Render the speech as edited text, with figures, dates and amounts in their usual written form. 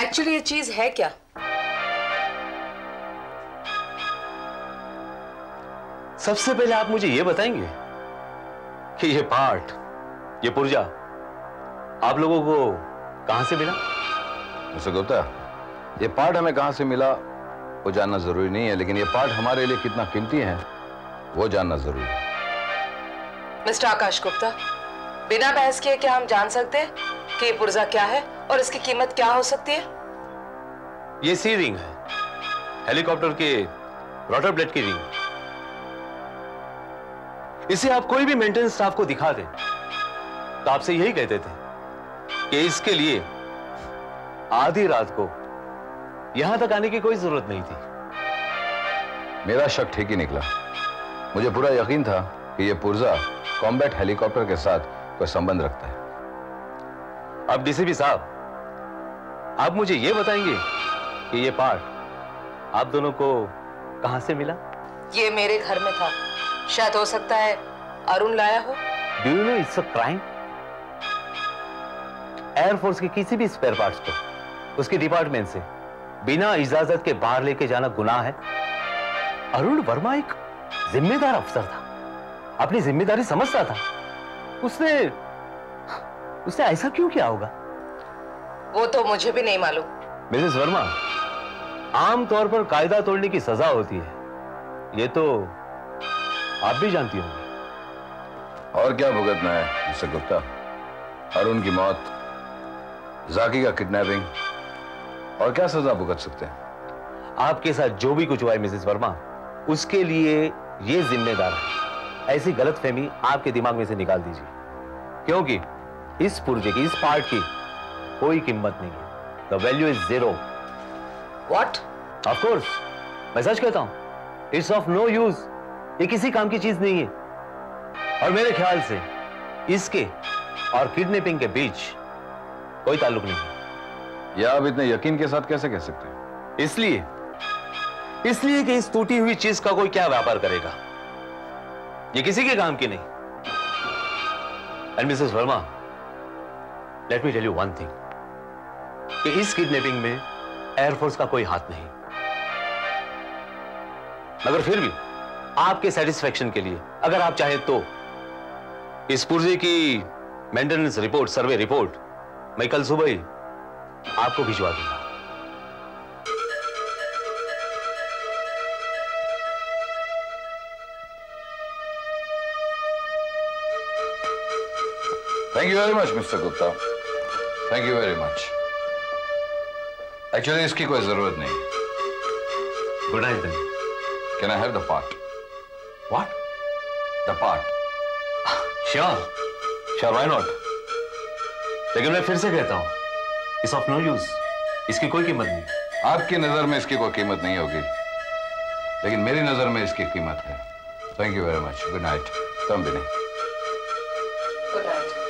Actually ये चीज है क्या? सबसे पहले आप मुझे ये बताएंगे कि ये पार्ट, ये पुर्जा आप लोगों को कहां से मिला? मिस्टर गुप्ता, ये पार्ट हमें कहां से मिला वो जानना जरूरी नहीं है, लेकिन ये पार्ट हमारे लिए कितना कीमती है वो जानना जरूरी है। मिस्टर आकाश गुप्ता, बिना बहस किए क्या हम जान सकते हैं कि ये पुर्जा क्या है और इसकी कीमत क्या हो सकती है? ये सी रिंग है, हेलीकॉप्टर के रोटर ब्लेड की रिंग। इसे आप कोई भी मेंटेनेंस स्टाफ को दिखा दें तो आपसे यही कहते थे कि इसके लिए आधी रात को यहां तक आने की कोई जरूरत नहीं थी। मेरा शक ठीक ही निकला। मुझे पूरा यकीन था कि यह पुर्जा कॉम्बैट हेलीकॉप्टर के साथ कोई संबंध रखता है। अब डीसीपी साहब, आप मुझे यह बताएंगे कि यह पार्ट आप दोनों को कहां से मिला? ये मेरे घर में था, शायद हो सकता है अरुण लाया हो। Do you know it's a crime? Air force के किसी भी स्पेयर पार्ट्स को उसके डिपार्टमेंट से बिना इजाजत के बाहर लेके जाना गुनाह है। अरुण वर्मा एक जिम्मेदार अफसर था, अपनी जिम्मेदारी समझता था। उसने ऐसा क्यों किया होगा? वो तो मुझे भी नहीं मालूम। मिसेस वर्मा, आमतौर पर कायदा तोड़ने की सजा होती है, ये तो आप भी जानती होंगी। और क्या भुगतना है मिस्टर गुप्ता? अरुण की मौत, जाकी का किडनैपिंग, और क्या सजा भुगत सकते हैं? आपके साथ जो भी कुछ हुआ है मिसेस वर्मा, उसके लिए ये जिम्मेदार है। ऐसी गलतफहमी आपके दिमाग में से निकाल दीजिए, क्योंकि इस पुर्जे की, इस पार्ट की कोई कीमत नहीं है। The value is 0। What? Of course, मैं सच कहता हूं, इट्स ऑफ नो यूज। ये किसी काम की चीज नहीं है, और मेरे ख्याल से इसके और किडनैपिंग के बीच कोई ताल्लुक नहीं है। या आप इतने यकीन के साथ कैसे कह सकते हैं? इसलिए कि इस टूटी हुई चीज का कोई क्या व्यापार करेगा? ये किसी के काम की नहीं। And Mrs Verma, let me tell you one thing, कि इस किडनैपिंग में एयरफोर्स का कोई हाथ नहीं। मगर फिर भी आपके सेटिस्फैक्शन के लिए, अगर आप चाहें तो इस पुर्जे की मेंटेनेंस रिपोर्ट, सर्वे रिपोर्ट मैं कल सुबह ही आपको भिजवा दूंगा। Thank you very much Mister Gupta, thank you very much. Actually इसकी कोई जरूरत नहीं। Good night then. Can I have the part? What? The part? Sure, why not. लेकिन मैं फिर से कहता हूं, इट्स ऑफ नो यूज, इसकी कोई कीमत नहीं। आपकी नजर में इसकी कोई कीमत नहीं होगी, लेकिन मेरी नजर में इसकी कीमत है। Thank you very much. Good night. कम भी नहीं। Good night.